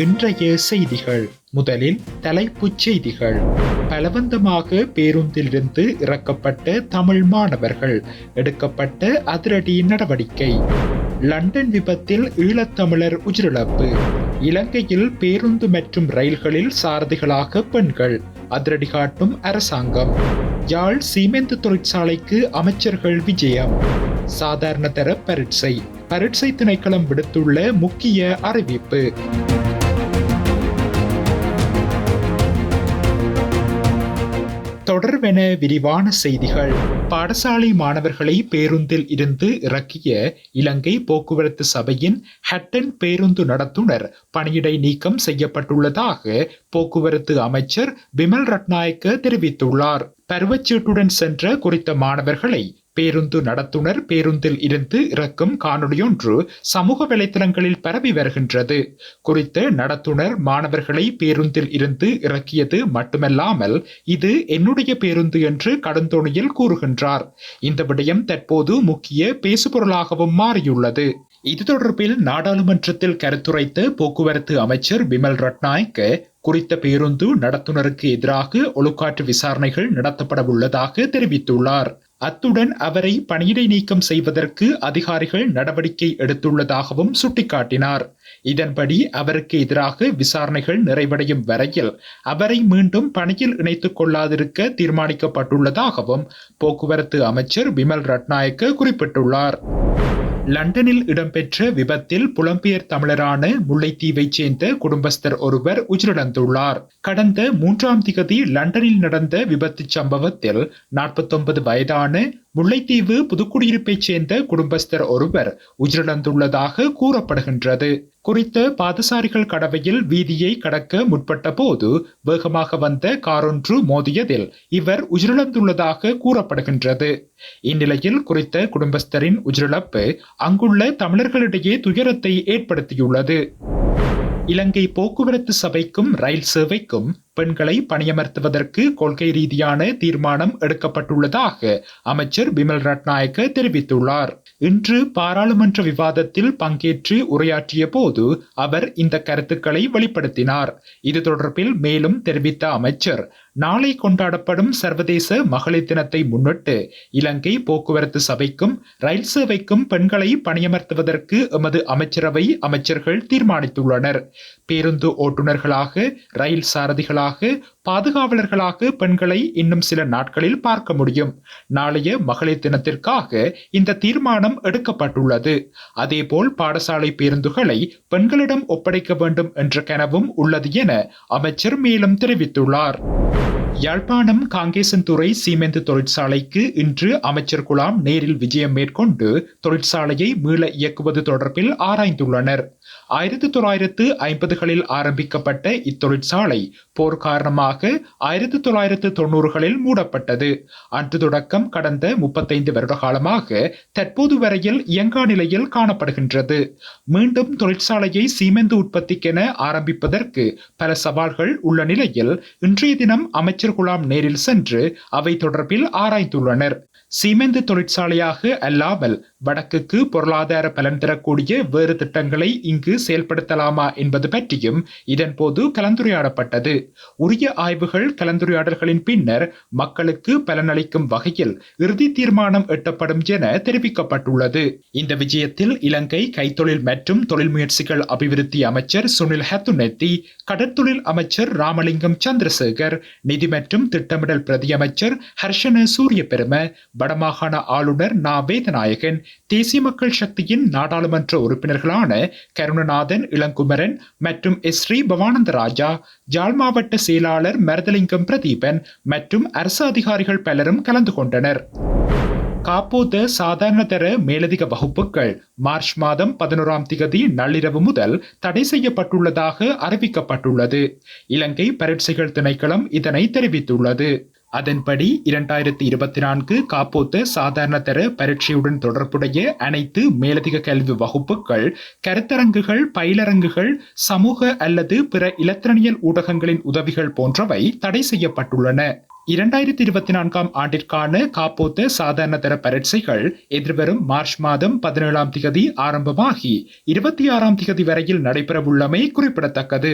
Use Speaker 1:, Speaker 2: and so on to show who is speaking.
Speaker 1: இன்றைய செய்திகள். முதலில் தலைப்புச் செய்திகள். பலவந்தமாக பேருந்திலிருந்து இறக்கப்பட்ட தமிழ் மாணவர்கள், எடுக்கப்பட்ட அதிரடி நடவடிக்கை. லண்டன் விபத்தில் ஈழத்தமிழர் உயிரிழப்பு. இலங்கையில் பேருந்து மற்றும் ரயில்களில் சாரதிகளாக பெண்கள், அதிரடி காட்டும் அரசாங்கம். யாழ் சீமெந்து தொழிற்சாலைக்கு அமைச்சர்கள் விஜயம். சாதாரண தர பரீட்சை திணைக்களம் விடுத்துள்ள முக்கிய அறிவிப்பு. தொடர்வென விரிவான செய்திகள். பாடசாலை மாணவர்களை பேருந்தில் இருந்து இறக்கிய இலங்கை போக்குவரத்து சபையின் ஹட்டன் பேருந்து நடத்துனர் பணியிடை நீக்கம் செய்யப்பட்டுள்ளதாக போக்குவரத்து அமைச்சர் பிமல் ரட்நாயக்க தெரிவித்துள்ளார். பருவச்சீட்டுடன் சென்ற குறித்த மாணவர்களை பேருந்து நடத்துனர் பேருந்தில் இருந்து இறக்கும் காணொலியொன்று சமூக வலைதளங்களில் பரவி வருகின்றது. குறித்த நடத்துனர் மாணவர்களை பேருந்தில் இருந்து இறக்கியது மட்டுமல்லாமல் இது என்னுடைய பேருந்து என்று கடுந்தோணியில் கூறுகின்றார். இந்த விடயம் தற்போது முக்கிய பேசுபொருளாகவும் மாறியுள்ளது. இது தொடர்பில் நாடாளுமன்றத்தில் கருத்துரைத்த போக்குவரத்து அமைச்சர் பிமல் ரட்நாயக்க குறித்த பேருந்து நடத்துனருக்கு எதிராக ஒழுக்காற்று விசாரணைகள் நடத்தப்பட உள்ளதாக தெரிவித்துள்ளார். அத்துடன் அவரை பணியிடை நீக்கம் செய்வதற்கு அதிகாரிகள் நடவடிக்கை எடுத்துள்ளதாகவும் சுட்டிக்காட்டினார். இதன்படி அவருக்கு எதிராக விசாரணைகள் நிறைவடையும் வரையில் அவரை மீண்டும் பணியில் இணைத்துக் கொள்ளாதிருக்க தீர்மானிக்கப்பட்டுள்ளதாகவும் போக்குவரத்து அமைச்சர் பிமல் ரட்நாயக்க குறிப்பிட்டுள்ளார். லண்டனில் இடம்பெற்ற விபத்தில் புலம்பெயர் தமிழரான முல்லைத்தீவைச் சேர்ந்த குடும்பஸ்தர் ஒருவர் உயிரிழந்துள்ளார். கடந்த 3ஆம் திகதி லண்டனில் நடந்த விபத்து சம்பவத்தில் 49 வயதான முல்லைத்தீவு புதுக்குடியிருப்பைச் சேர்ந்த குடும்பஸ்தர் ஒருவர் உயிரிழந்துள்ளதாக கூறப்படுகின்றது. குறித்த பாதசாரிகள் கடவையில் வீதியை கடக்க முற்பட்ட போது வேகமாக வந்த காரொன்று மோதியதில் இவர் உயிரிழந்துள்ளதாக கூறப்படுகின்றது. இந்நிலையில் குறித்த குடும்பஸ்தரின் உயிரிழப்பு அங்குள்ள தமிழர்களிடையே துயரத்தை ஏற்படுத்தியுள்ளது. இலங்கை போக்குவரத்து சபைக்கும் ரயில் சேவைக்கும் பெண்களை பணியமர்த்துவதற்கு கொள்கை ரீதியான தீர்மானம் எடுக்கப்பட்டுள்ளதாக அமைச்சர் பிமல் ரட்நாயக்க தெரிவித்துள்ளார். இன்று பாராளுமன்ற விவாதத்தில் பங்கேற்று உரையாற்றிய போது அவர் இந்த கருத்துக்களை வெளிப்படுத்தினார். இது தொடர்பில் மேலும் தெரிவித்த அமைச்சர், நாளை கொண்டாடப்படும் சர்வதேச மகளிர் தினத்தை முன்னிட்டு இலங்கை போக்குவரத்து சபைக்கும் ரயில் சேவைக்கும் பெண்களை பணியமர்த்துவதற்கு எமது அமைச்சரவை அமைச்சர்கள் தீர்மானித்துள்ளனர். பேருந்து ஓட்டுநர்களாக, ரயில் சாரதிகளாக, பாதுகாவலர்களாக பெண்களை இன்னும் சில நாட்களில் பார்க்க முடியும். நாளைய மகளிர் தினத்திற்காக இந்த தீர்மானம் எடுக்கப்பட்டுள்ளது. அதேபோல் பாடசாலை பேருந்துகளை பெண்களிடம் ஒப்படைக்க வேண்டும் என்ற கனவும் உள்ளது என அமைச்சர் மேலும் தெரிவித்துள்ளார். யாழ்ப்பாணம் காங்கேசன்துறை சீமெந்து தொழிற்சாலைக்கு இன்று அமைச்சர் குலாம் நேரில் விஜயம் மேற்கொண்டு தொழிற்சாலையை மீள இயக்குவது தொடர்பில் ஆராய்ந்துள்ளனர். 1950களில் ஆரம்பிக்கப்பட்ட இத்தொழிற்சாலை போர் காரணமாக 1990களில் மூடப்பட்டது. அன்று தொடக்கம் கடந்த 35 வருட காலமாக தற்போது வரையில் இயங்கா நிலையில் காணப்படுகின்றது. மீண்டும் தொழிற்சாலையை சீமெந்து உற்பத்திக்கென ஆரம்பிப்பதற்கு பல சவால்கள் உள்ள நிலையில் இன்றைய தினம் அமைச்சர் குலாம் நேரில் சென்று அவை தொடர்பில் ஆராய்ந்துள்ளனர். சீமெந்து தொழிற்சாலையாக அல்லாமல் வடக்குக்கு பொருளாதார பலன் தரக்கூடிய வேறு திட்டங்களை இங்கு செயல்படுத்தலாமா என்பது பற்றியும் இதன் போது கலந்துரையாடப்பட்டது. உரிய ஆய்வுகள் கலந்துரையாடல்களின் பின்னர் மக்களுக்கு பலனளிக்கும் வகையில் இறுதி தீர்மானம் எட்டப்படும் என தெரிவிக்கப்பட்டுள்ளது. இந்த விஜயத்தில் இலங்கை கைத்தொழில் மற்றும் தொழில் முயற்சிகள் அபிவிருத்தி அமைச்சர் சுனில் ஹத்துனெத்தி, கடற்தொழில் அமைச்சர் ராமலிங்கம் சந்திரசேகர், நிதி மற்றும் திட்டமிடல் பிரதி அமைச்சர் ஹர்ஷன சூரியபெரும, வடமாகாண ஆளுநர் நா வேதநாயகன், தேசிய மக்கள் சக்தியின் நாடாளுமன்ற உறுப்பினர்களான கருணநாதன் இளங்குமரன் மற்றும் ஸ்ரீ பவானந்த ராஜா, யாழ் மாவட்ட செயலாளர் மருதலிங்கம் பிரதீபன் மற்றும் அரசு அதிகாரிகள் பலரும் கலந்து கொண்டனர். காப்போத சாதாரண தர மேலதிக வகுப்புகள் மார்ச் மாதம் 11ஆம் திகதி நள்ளிரவு முதல் தடை செய்யப்பட்டுள்ளதாக அறிவிக்கப்பட்டுள்ளது. இலங்கை பரீட்சைகள் திணைக்களம் இதனை தெரிவித்துள்ளது. அதன்படி 2024 காப்போத்த சாதாரண தர பரீட்சையுடன் தொடர்புடைய அனைத்து மேலதிக கல்வி வகுப்புகள், கருத்தரங்குகள், பயிலரங்குகள், சமூக அல்லது பிற இலத்திரனியல் ஊடகங்களின் உதவிகள் போன்றவை தடை செய்யப்பட்டுள்ளன. 2024 ஆண்டிற்கான காப்போத்த சாதாரண தர பரீட்சைகள் எதிர்வரும் மார்ச் மாதம் 17ஆம் திகதி ஆரம்பமாகி 26ஆம் திகதி வரையில் நடைபெறவுள்ளமை குறிப்பிடத்தக்கது.